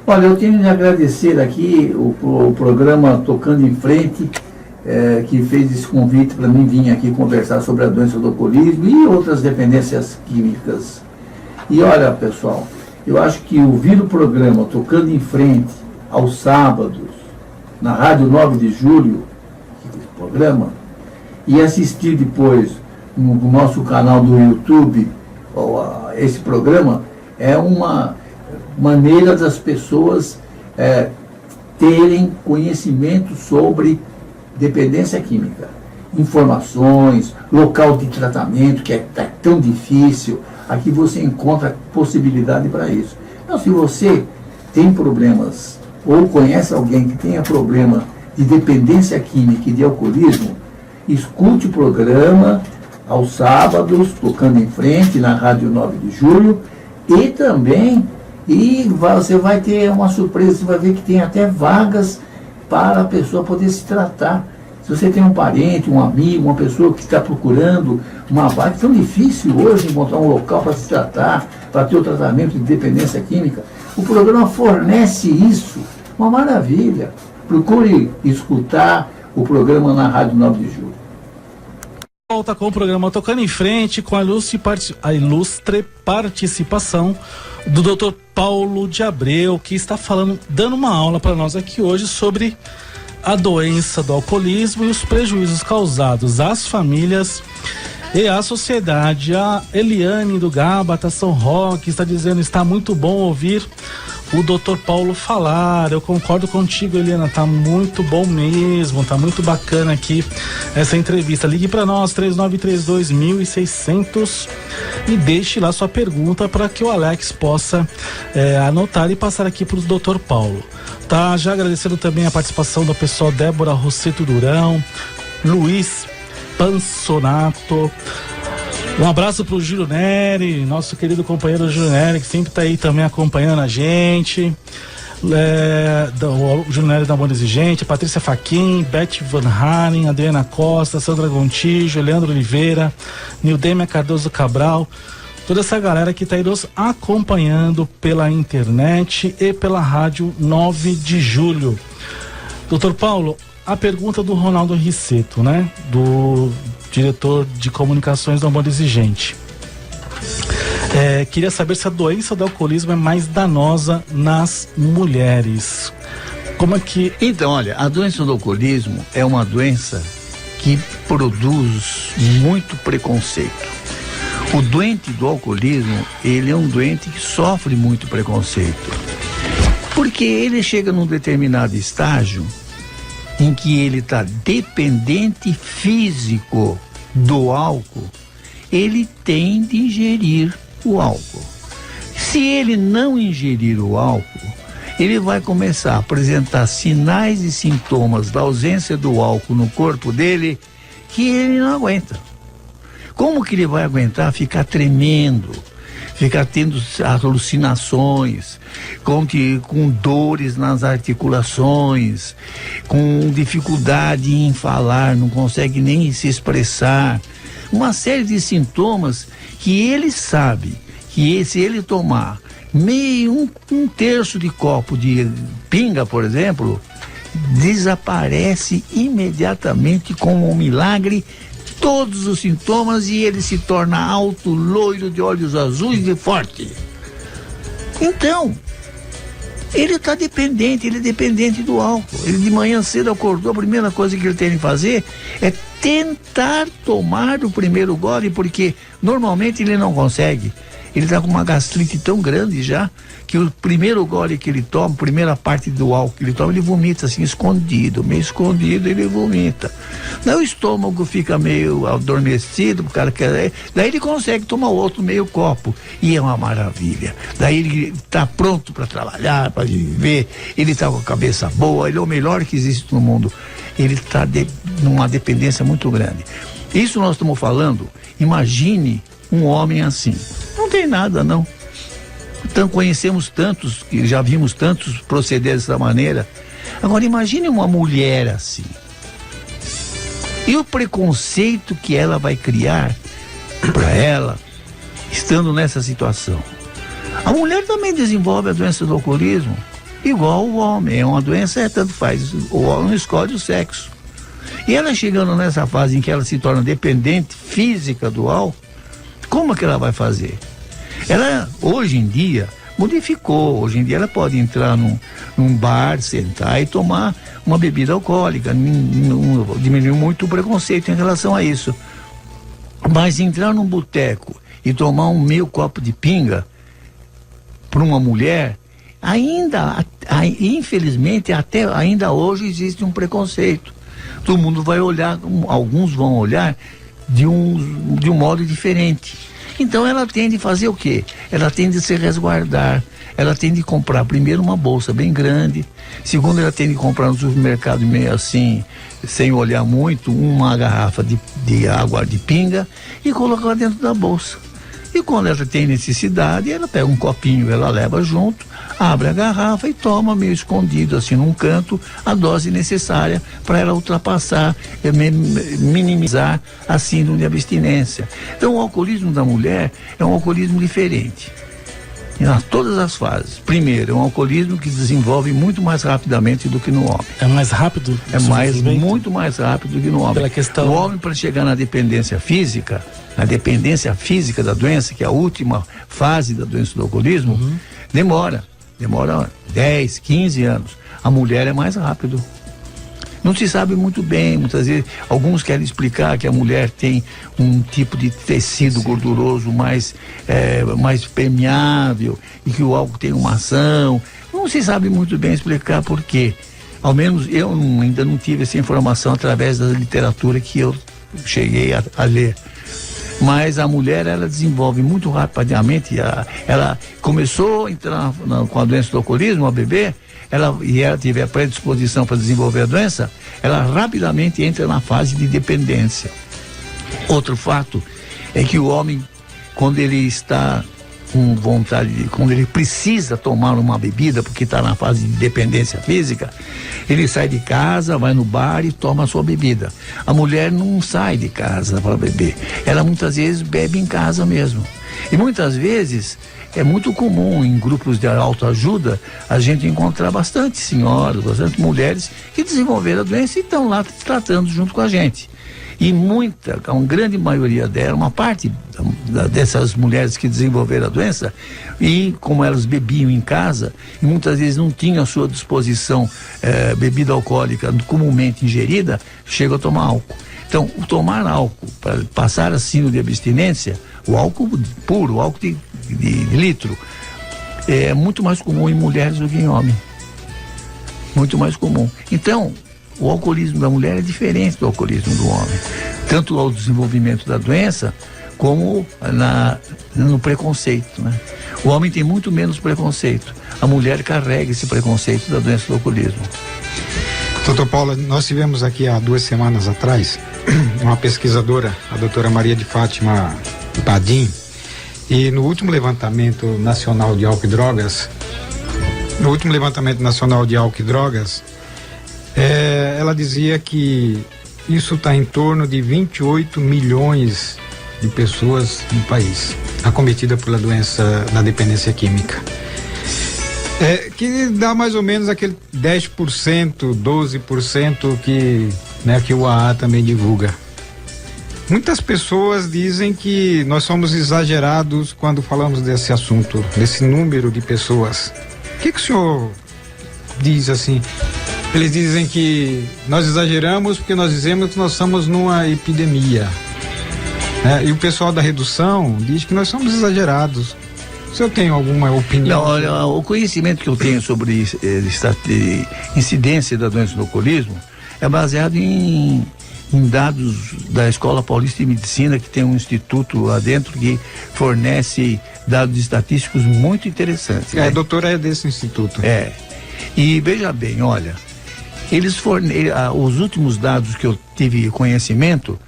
Olha, eu tenho de agradecer aqui o programa Tocando em Frente, que fez esse convite para mim vir aqui conversar sobre a doença do alcoolismo e outras dependências químicas. E olha, pessoal, eu acho que ouvir o programa Tocando em Frente aos sábados, na Rádio 9 de Julho, esse programa, e assistir depois no nosso canal do YouTube esse programa, é uma maneira das pessoas terem conhecimento sobre dependência química, informações, local de tratamento, que é tão difícil. Aqui você encontra possibilidade para isso. Então, se você tem problemas ou conhece alguém que tenha problema de dependência química e de alcoolismo, escute o programa aos sábados, Tocando em Frente, na Rádio 9 de Julho, e também você vai ter uma surpresa, você vai ver que tem até vagas para a pessoa poder se tratar. Se você tem um parente, um amigo, uma pessoa que está procurando uma vaga, é tão difícil hoje encontrar um local para se tratar, para ter o tratamento de dependência química. O programa fornece isso, uma maravilha. Procure escutar o programa na Rádio 9 de Julho. Volta com o programa Tocando em Frente, com a ilustre participação do Dr. Paulo de Abreu, que está dando uma aula para nós aqui hoje sobre a doença do alcoolismo e os prejuízos causados às famílias e à sociedade. A Eliane do Gabata São Roque está dizendo: está muito bom ouvir o Dr. Paulo falar. Eu concordo contigo, Eliana, tá muito bom mesmo, tá muito bacana aqui essa entrevista. Ligue para nós, 3932-1600, e deixe lá sua pergunta para que o Alex possa anotar e passar aqui para o Dr. Paulo. Tá, já agradecendo também a participação do pessoal Débora Rosseto Durão, Luiz Pansonato. Um abraço pro Júlio Neri, nosso querido companheiro Júlio Neri, que sempre tá aí também acompanhando a gente. O Júlio Neri da Amor Exigente, Patrícia Faquin, Beth Van Halen, Adriana Costa, Sandra Gontijo, Leandro Oliveira, Nildêmia Cardoso Cabral, toda essa galera que tá aí nos acompanhando pela internet e pela Rádio 9 de Julho. Doutor Paulo, a pergunta do Ronaldo Risseto, né? Do diretor de comunicações do Amor Exigente. Queria saber se a doença do alcoolismo é mais danosa nas mulheres. Como é que... Então, olha, a doença do alcoolismo é uma doença que produz muito preconceito. O doente do alcoolismo, ele é um doente que sofre muito preconceito, porque ele chega num determinado estágio em que ele está dependente físico do álcool. Ele tem de ingerir o álcool. Se ele não ingerir o álcool, ele vai começar a apresentar sinais e sintomas da ausência do álcool no corpo dele que ele não aguenta. Como que ele vai aguentar ficar tremendo, ficar tendo alucinações, com dores nas articulações, com dificuldade em falar, não consegue nem se expressar, uma série de sintomas que ele sabe que se ele tomar um terço de copo de pinga, por exemplo, desaparece imediatamente como um milagre todos os sintomas e ele se torna alto, loiro, de olhos azuis e forte. Então, ele está dependente, ele é dependente do álcool. Ele de manhã cedo acordou, a primeira coisa que ele tem que fazer é tentar tomar o primeiro gole, porque normalmente ele não consegue. Ele está com uma gastrite tão grande já, que o primeiro gole que ele toma, a primeira parte do álcool que ele toma, ele vomita assim, meio escondido, ele vomita. Daí o estômago fica meio adormecido, o cara quer, daí ele consegue tomar outro meio copo, e é uma maravilha. Daí ele está pronto para trabalhar, para viver, ele está com a cabeça boa, ele é o melhor que existe no mundo. Ele está numa dependência muito grande. Isso nós estamos falando, imagine um homem assim. Não tem nada, não. Então conhecemos tantos, que já vimos tantos proceder dessa maneira. Agora imagine uma mulher assim. E o preconceito que ela vai criar para ela, estando nessa situação. A mulher também desenvolve a doença do alcoolismo. igual o homem. É uma doença, tanto faz. O homem escolhe o sexo. E ela chegando nessa fase em que ela se torna dependente física do álcool, como é que ela vai fazer? Ela, hoje em dia, modificou. Hoje em dia ela pode entrar num bar, sentar e tomar uma bebida alcoólica. Diminuiu muito o preconceito em relação a isso. Mas entrar num boteco e tomar um meio copo de pinga para uma mulher, infelizmente, ainda hoje existe um preconceito. Todo mundo vai olhar, alguns vão olhar de um modo diferente. Então ela tende a fazer o quê? Ela tende a se resguardar. Ela tende a comprar primeiro uma bolsa bem grande, segundo ela tende a comprar no supermercado meio assim, sem olhar muito, uma garrafa de água de pinga e colocar dentro da bolsa. E quando ela tem necessidade, ela pega um copinho, ela leva junto, abre a garrafa e toma meio escondido, assim, num canto, a dose necessária para ela ultrapassar, minimizar a síndrome de abstinência. Então o alcoolismo da mulher é um alcoolismo diferente. Em todas as fases. Primeiro, é um alcoolismo que desenvolve muito mais rapidamente do que no homem. É mais rápido? Muito mais rápido do que no homem. Pela questão... O homem, para chegar na dependência física da doença, que é a última fase da doença do alcoolismo, demora 10, 15 anos. A mulher é mais rápido. Não se sabe muito bem, muitas vezes, alguns querem explicar que a mulher tem um tipo de tecido gorduroso mais permeável e que o álcool tem uma ação. Não se sabe muito bem explicar por quê. Ao menos eu ainda não tive essa informação através da literatura que eu cheguei a ler. Mas a mulher, ela desenvolve muito rapidamente, ela começou a entrar com a doença do alcoolismo, a bebê, ela tiver a predisposição para desenvolver a doença, ela rapidamente entra na fase de dependência. Outro fato é que o homem, quando ele está com vontade, quando ele precisa tomar uma bebida, porque está na fase de dependência física, ele sai de casa, vai no bar e toma a sua bebida. A mulher não sai de casa para beber, ela muitas vezes bebe em casa mesmo. E muitas vezes é muito comum em grupos de autoajuda a gente encontrar bastante senhoras, bastante mulheres que desenvolveram a doença e estão lá tratando junto com a gente. E uma grande maioria delas, uma parte dessas mulheres que desenvolveram a doença, e como elas bebiam em casa, e muitas vezes não tinham à sua disposição bebida alcoólica comumente ingerida, chegam a tomar álcool. Então, o tomar álcool para passar a síndrome de abstinência, o álcool puro, o álcool de litro, é muito mais comum em mulheres do que em homens. Muito mais comum. Então, o alcoolismo da mulher é diferente do alcoolismo do homem. Tanto ao desenvolvimento da doença, como no preconceito, né? O homem tem muito menos preconceito. A mulher carrega esse preconceito da doença do alcoolismo. Doutor Paulo, nós tivemos aqui há 2 semanas atrás uma pesquisadora, a doutora Maria de Fátima Padim, e no último levantamento nacional de álcool e drogas, ela dizia que isso está em torno de 28 milhões de pessoas no país acometidas pela doença da dependência química. Que dá mais ou menos aquele 10%, 12% que o AA também divulga. Muitas pessoas dizem que nós somos exagerados quando falamos desse assunto, desse número de pessoas. O que o senhor diz assim? Eles dizem que nós exageramos porque nós dizemos que nós estamos numa epidemia. E o pessoal da redução diz que nós somos exagerados. O senhor tem alguma opinião? Não, olha, o conhecimento que eu tenho sobre incidência da doença do alcoolismo é baseado em dados da Escola Paulista de Medicina, que tem um instituto lá dentro que fornece dados estatísticos muito interessantes. A doutora é desse instituto. E veja bem, olha, os últimos dados que eu tive conhecimento,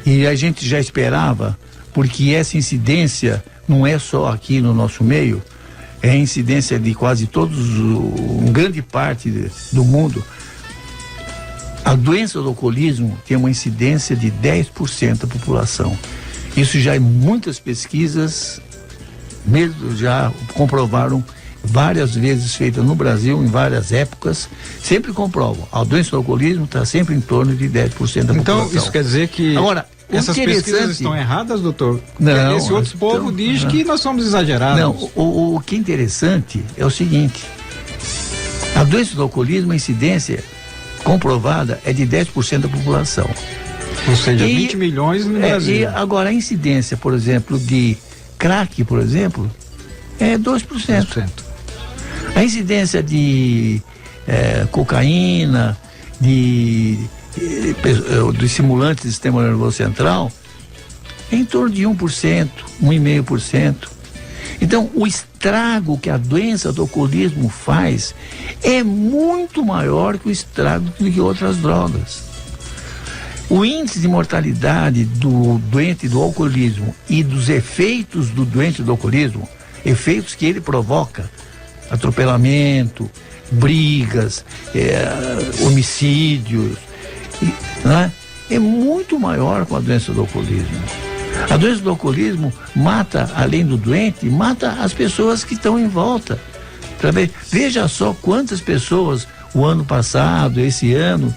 e a gente já esperava, porque essa incidência não é só aqui no nosso meio, é a incidência de quase grande parte do mundo. A doença do alcoolismo tem uma incidência de 10% da população. Isso já muitas pesquisas mesmo já comprovaram várias vezes feita no Brasil, em várias épocas, sempre comprovam. A doença do alcoolismo está sempre em torno de 10% da população. Então, isso quer dizer que agora, essas pesquisas estão erradas, doutor? Não. Esse outro povo diz que nós somos exagerados. Não, o que é interessante é o seguinte: a doença do alcoolismo, a incidência comprovada é de 10% da população. Ou seja, 20 milhões no Brasil. E agora a incidência, por exemplo, de crack, por exemplo, é 2%. A incidência de cocaína, de estimulantes do sistema nervoso central, é em torno de 1%, 1,5%. Então, o estrago que a doença do alcoolismo faz é muito maior que o estrago de outras drogas. O índice de mortalidade do doente do alcoolismo e dos efeitos do doente do alcoolismo, efeitos que ele provoca, atropelamento, brigas, homicídios, né? É muito maior com a doença do alcoolismo. A doença do alcoolismo mata, além do doente, mata as pessoas que estão em volta. Veja só quantas pessoas o ano passado, esse ano,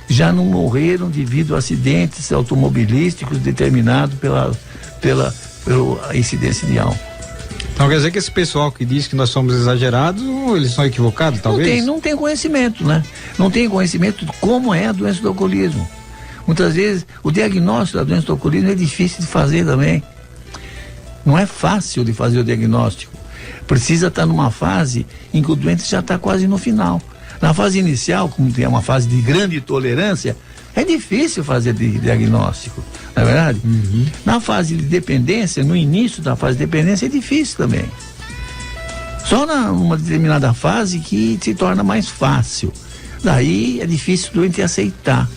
já não morreram devido a acidentes automobilísticos determinados pela incidência de álcool. Então quer dizer que esse pessoal que diz que nós somos exagerados, eles são equivocados, talvez? Não tem conhecimento, né? Não tem conhecimento de como é a doença do alcoolismo. Muitas vezes o diagnóstico da doença do alcoolismo é difícil de fazer também. Não é fácil de fazer o diagnóstico. Precisa estar numa fase em que o doente já está quase no final. Na fase inicial, como tem uma fase de grande tolerância, é difícil fazer diagnóstico, não é verdade? Uhum. Na fase de dependência, no início da fase de dependência, é difícil também. Só numa determinada fase que se torna mais fácil. Daí é difícil o doente aceitar.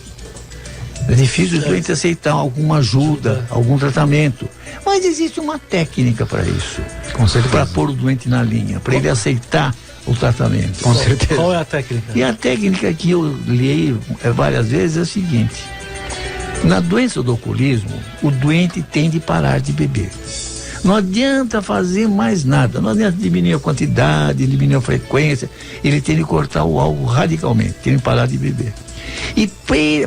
É difícil o doente aceitar alguma ajuda, algum tratamento. Mas existe uma técnica para isso. Com certeza. Para pôr o doente na linha, para ele aceitar o tratamento. Com certeza. Qual é a técnica? E a técnica que eu li várias vezes é a seguinte: na doença do alcoolismo, o doente tem de parar de beber. Não adianta fazer mais nada, não adianta diminuir a quantidade, diminuir a frequência, ele tem de cortar o álcool radicalmente, tem de parar de beber. E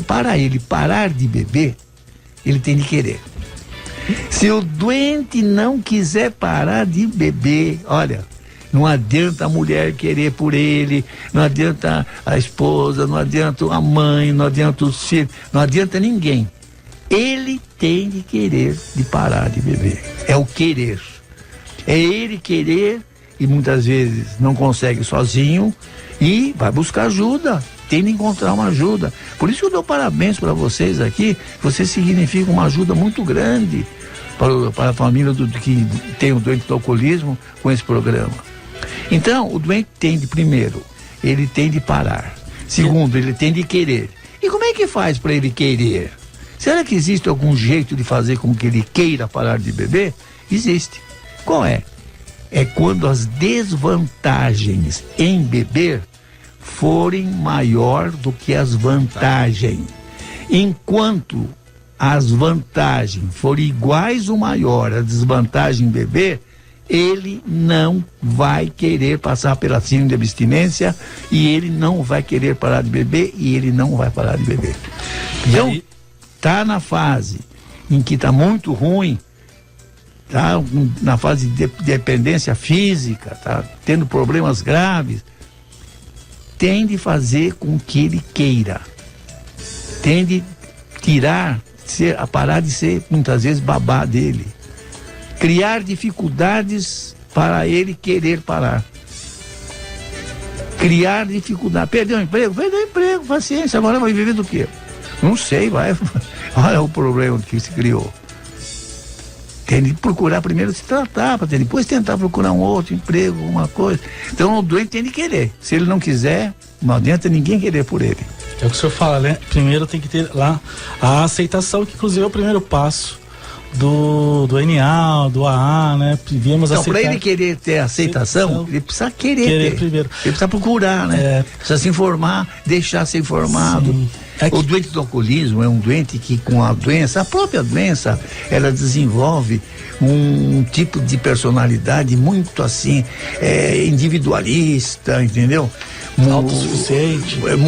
para ele parar de beber, ele tem de querer. Se o doente não quiser parar de beber, olha, não adianta a mulher querer por ele, não adianta a esposa, não adianta a mãe, não adianta os filhos, não adianta ninguém. Ele tem de querer de parar de beber. É o querer. É ele querer e muitas vezes não consegue sozinho e vai buscar ajuda. Tem de encontrar uma ajuda. Por isso que eu dou parabéns para vocês aqui. Vocês significam uma ajuda muito grande para a família que tem o doente do alcoolismo com esse programa. Então, o doente tem de, primeiro, ele tem de parar. Segundo, ele tem de querer. E como é que faz para ele querer? Será que existe algum jeito de fazer com que ele queira parar de beber? Existe. Qual é? É quando as desvantagens em beber forem maior do que as vantagens. Enquanto as vantagens forem iguais ou maior à desvantagem em beber, ele não vai querer passar pela síndrome de abstinência e ele não vai querer parar de beber e ele não vai parar de beber. Então, tá na fase em que tá muito ruim, tá na fase de dependência física, tá tendo problemas graves, tem de fazer com que ele queira, tem de parar de ser muitas vezes babá dele, criar dificuldades para ele querer parar, criar dificuldade. Perdeu o emprego, paciência, agora vai viver do quê? Não sei, vai. Olha o problema que se criou. Tem de procurar primeiro se tratar, para depois tentar procurar um outro emprego, alguma coisa. Então o doente tem de querer. Se ele não quiser, não adianta ninguém querer por ele. É o que o senhor fala, né? Primeiro tem que ter lá a aceitação, que inclusive é o primeiro passo do NA, do AA, né? Devemos então, aceitar. Para ele querer ter aceitação, ele precisa querer ter. Primeiro. Ele precisa procurar, né? Precisa se informar, deixar ser informado. Sim. O doente do alcoolismo é um doente que, com a própria doença, ela desenvolve um tipo de personalidade muito assim, individualista, entendeu?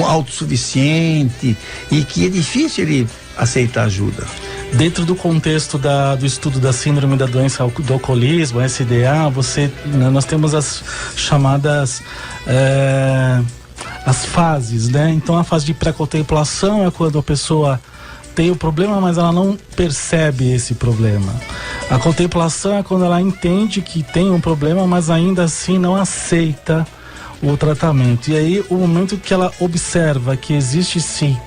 Autossuficiente, e que é difícil ele aceitar ajuda. Dentro do contexto do estudo da síndrome da doença do alcoolismo, SDA, nós temos as chamadas as fases, né? Então a fase de pré-contemplação é quando a pessoa tem o problema, mas ela não percebe esse problema. A contemplação é quando ela entende que tem um problema, mas ainda assim não aceita o tratamento. E aí, o momento que ela observa que existe sim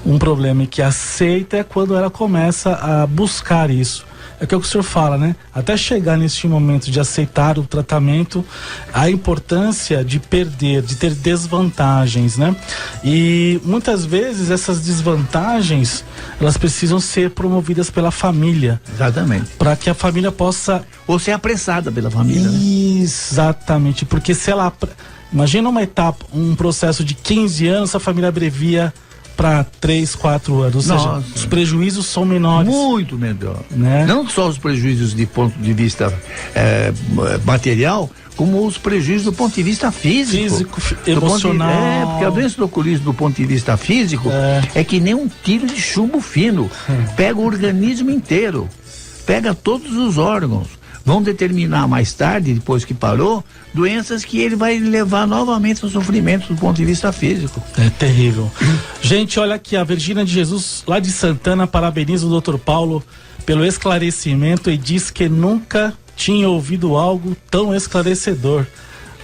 um problema e que aceita é quando ela começa a buscar isso. É que o senhor fala, né? Até chegar nesse momento de aceitar o tratamento, a importância de ter desvantagens, né? E muitas vezes essas desvantagens, elas precisam ser promovidas pela família. Exatamente. Para que a família possa... Ou ser apressada pela família. Exatamente, porque se ela... Imagina uma etapa, um processo de 15 anos, a família abrevia para 3, 4 anos. Ou seja, os prejuízos são menores. Muito menor. Né? Não só os prejuízos de ponto de vista material, como os prejuízos do ponto de vista físico. Emocional. Porque a doença do alcoolismo do ponto de vista físico é que nem um tiro de chumbo fino. Pega o organismo inteiro. Pega todos os órgãos. Vão determinar mais tarde, depois que parou, doenças que ele vai levar novamente ao sofrimento do ponto de vista físico. É terrível. Gente, olha aqui, a Virgínia de Jesus, lá de Santana, parabeniza o Dr. Paulo pelo esclarecimento e diz que nunca tinha ouvido algo tão esclarecedor.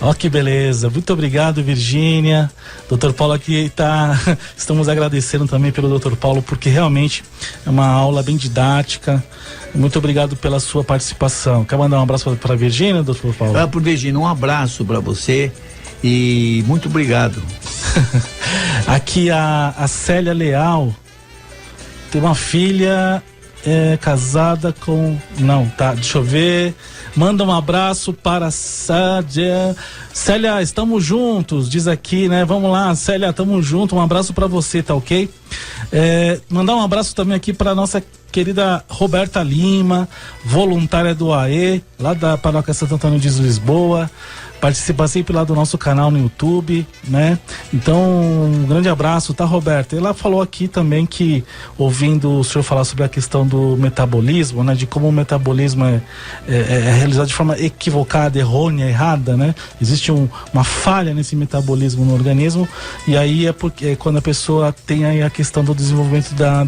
Ó, que beleza, muito obrigado, Virgínia. Dr. Paulo aqui estamos agradecendo também pelo Dr. Paulo, porque realmente é uma aula bem didática. Muito obrigado pela sua participação. Quer mandar um abraço para a Virgínia, Dr. Paulo? Por Virgínia, um abraço para você e muito obrigado. Aqui a Célia Leal tem uma filha casada com... Não, tá, deixa eu ver. Manda um abraço para a Sádia. Célia, estamos juntos, diz aqui, né? Vamos lá, Célia, estamos juntos. Um abraço para você, tá ok? Mandar um abraço também aqui para nossa querida Roberta Lima, voluntária do AE, lá da Paróquia Santo Antônio de Lisboa. Participa sempre lá do nosso canal no YouTube, né? Então, um grande abraço, tá, Roberta? Ela falou aqui também que, ouvindo o senhor falar sobre a questão do metabolismo, né? De como o metabolismo é realizado de forma equivocada, errônea, errada, né? Existe uma falha nesse metabolismo no organismo, e aí é quando a pessoa tem aí a questão do desenvolvimento da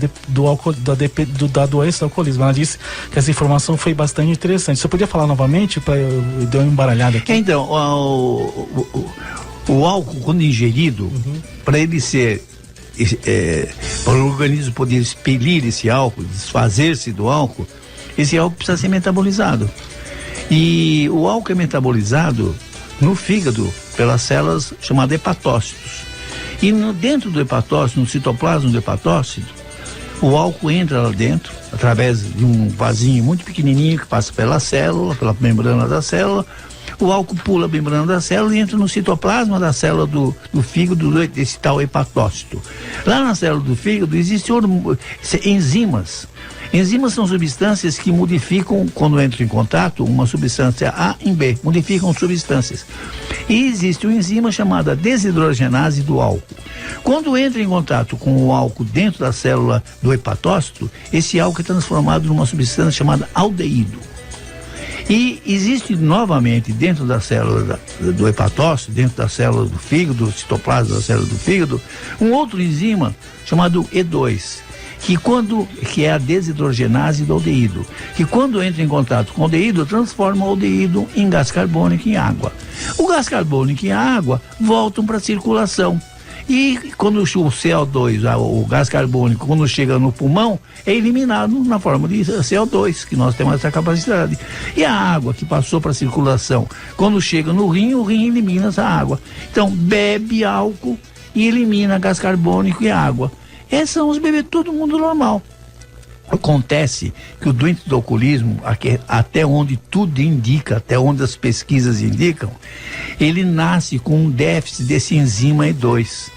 doença do alcoolismo. Ela disse que essa informação foi bastante interessante. Você podia falar novamente? Eu dei uma embaralhada aqui. Então, o álcool, quando ingerido, para ele ser, para o organismo poder expelir esse álcool, desfazer-se do álcool, esse álcool precisa ser metabolizado. E o álcool é metabolizado no fígado pelas células chamadas hepatócitos. E dentro do hepatócito, no citoplasma do hepatócito, o álcool entra lá dentro, através de um vasinho muito pequenininho que passa pela célula, pela membrana da célula. O álcool pula a membrana da célula e entra no citoplasma da célula do fígado, desse tal hepatócito. Lá na célula do fígado existem enzimas. Enzimas são substâncias que modificam, quando entram em contato, uma substância A em B, modificam substâncias. E existe uma enzima chamada desidrogenase do álcool. Quando entra em contato com o álcool dentro da célula do hepatócito, esse álcool é transformado numa substância chamada aldeído. E existe novamente dentro da célula do hepatócito, dentro da célula do fígado, do citoplasma da célula do fígado, um outro enzima chamado E2, que é a desidrogenase do aldeído, que quando entra em contato com o aldeído, transforma o aldeído em gás carbônico em água. O gás carbônico e a água voltam para a circulação. E quando o CO2, o gás carbônico, quando chega no pulmão, é eliminado na forma de CO2, que nós temos essa capacidade. E a água que passou para a circulação, quando chega no rim, o rim elimina essa água. Então, bebe álcool e elimina gás carbônico e água. Esses são os bebês, todo mundo normal. Acontece que o doente do alcoolismo, até onde tudo indica, até onde as pesquisas indicam, ele nasce com um déficit desse enzima E2.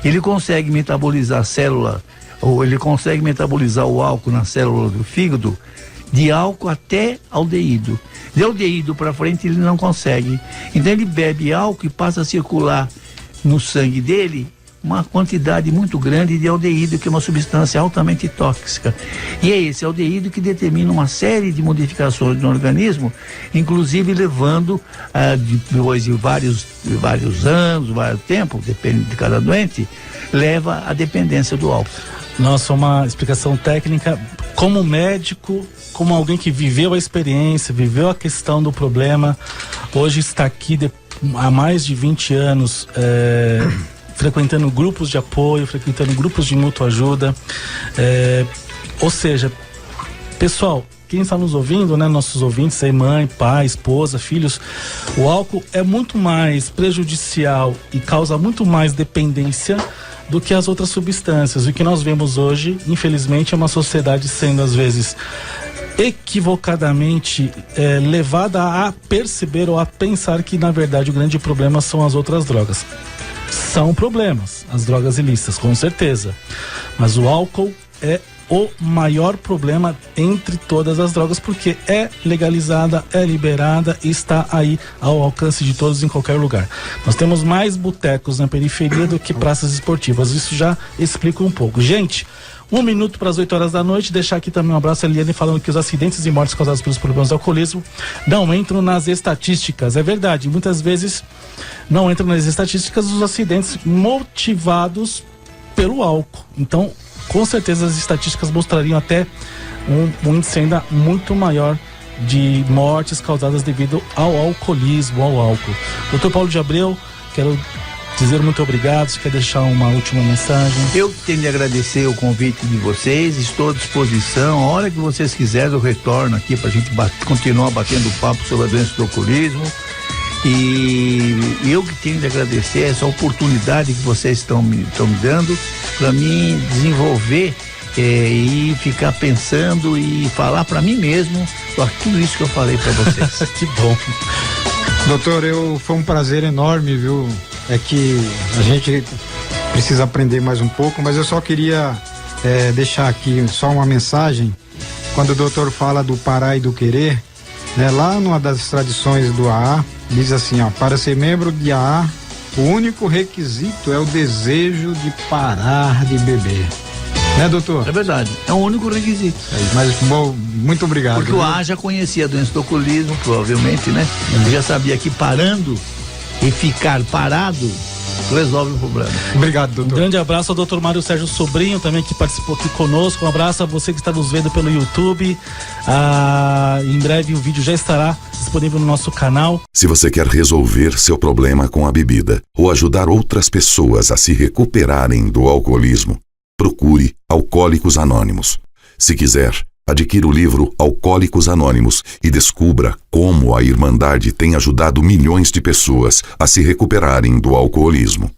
ele consegue metabolizar a célula, ou ele consegue metabolizar o álcool na célula do fígado, de álcool até aldeído. De aldeído para frente ele não consegue. Então ele bebe álcool e passa a circular no sangue dele uma quantidade muito grande de aldeído, que é uma substância altamente tóxica. E é esse aldeído que determina uma série de modificações no organismo, inclusive levando, depois de vários anos, vários tempos, depende de cada doente, leva à dependência do álcool. Nossa, uma explicação técnica. Como médico, como alguém que viveu a experiência, viveu a questão do problema, hoje está aqui há mais de 20 anos, frequentando grupos de apoio, frequentando grupos de mútua ajuda. Ou seja, pessoal, quem está nos ouvindo, né, nossos ouvintes aí, mãe, pai, esposa, filhos, o álcool é muito mais prejudicial e causa muito mais dependência do que as outras substâncias. O que nós vemos hoje, infelizmente, é uma sociedade sendo às vezes equivocadamente levada a perceber ou a pensar que na verdade o grande problema são as outras drogas. São problemas, as drogas ilícitas, com certeza, mas o álcool é o maior problema entre todas as drogas, porque é legalizada, é liberada e está aí ao alcance de todos em qualquer lugar. Nós temos mais botecos na periferia do que praças esportivas, isso já explica um pouco. Gente, 1 minuto para as 8 horas da noite, deixar aqui também um abraço a Eliane falando que os acidentes e mortes causados pelos problemas do alcoolismo não entram nas estatísticas. É verdade, muitas vezes não entram nas estatísticas os acidentes motivados pelo álcool. Então, com certeza as estatísticas mostrariam até um índice ainda muito maior de mortes causadas devido ao alcoolismo, ao álcool. Dr. Paulo de Abreu, quero dizer muito obrigado. Você quer deixar uma última mensagem? Eu tenho de agradecer o convite de vocês, estou à disposição. A hora que vocês quiserem eu retorno aqui para a gente continuar batendo papo sobre a doença do alcoolismo. E eu que tenho de agradecer essa oportunidade que vocês estão me dando para mim desenvolver e ficar pensando e falar para mim mesmo tudo isso que eu falei para vocês. Que bom. Doutor, foi um prazer enorme, viu? É que a gente precisa aprender mais um pouco, mas eu só queria deixar aqui só uma mensagem. Quando o doutor fala do parar e do querer, né, lá numa das tradições do AA, diz assim, ó, para ser membro de AA, o único requisito é o desejo de parar de beber. Né, doutor? É verdade, é o único requisito. Mas, bom, muito obrigado. Porque o AA já conhecia a doença do alcoolismo, provavelmente, né? Ele já sabia que parando e ficar parado resolve o problema. Obrigado, doutor. Um grande abraço ao Dr. Mário Sérgio Sobrinho, também, que participou aqui conosco. Um abraço a você que está nos vendo pelo YouTube. Em breve o vídeo já estará disponível no nosso canal. Se você quer resolver seu problema com a bebida ou ajudar outras pessoas a se recuperarem do alcoolismo, procure Alcoólicos Anônimos. Se quiser, adquira o livro Alcoólicos Anônimos e descubra como a Irmandade tem ajudado milhões de pessoas a se recuperarem do alcoolismo.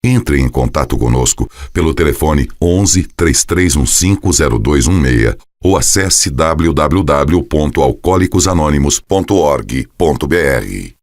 Entre em contato conosco pelo telefone 11 3315 0216 ou acesse www.alcoolicosanonimos.org.br.